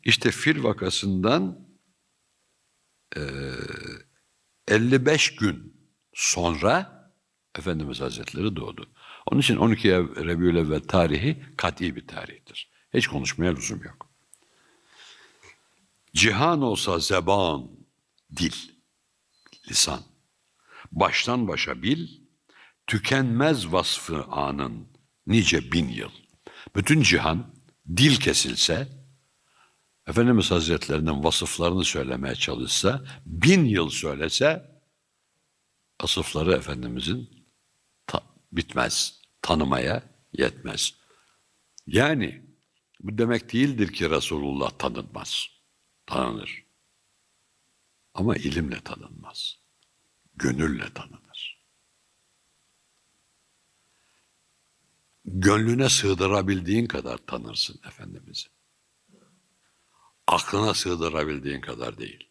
İşte fil vakasından 55 gün sonra Efendimiz Hazretleri doğdu. Onun için 12 Rebiülevvel tarihi kat'i bir tarihtir. Hiç konuşmaya lüzum yok. Cihan olsa zeban, dil, lisan. Baştan başa bil, tükenmez vasfı anın nice bin yıl. Bütün cihan dil kesilse, Efendimiz Hazretlerinin vasıflarını söylemeye çalışsa, 1000 yıl söylese, vasıfları Efendimizin bitmez, tanımaya yetmez. Yani bu demek değildir ki Resulullah tanınmaz. Tanınır. Ama ilimle tanınmaz. Gönülle tanınır. Gönlüne sığdırabildiğin kadar tanırsın Efendimiz'i. Aklına sığdırabildiğin kadar değil.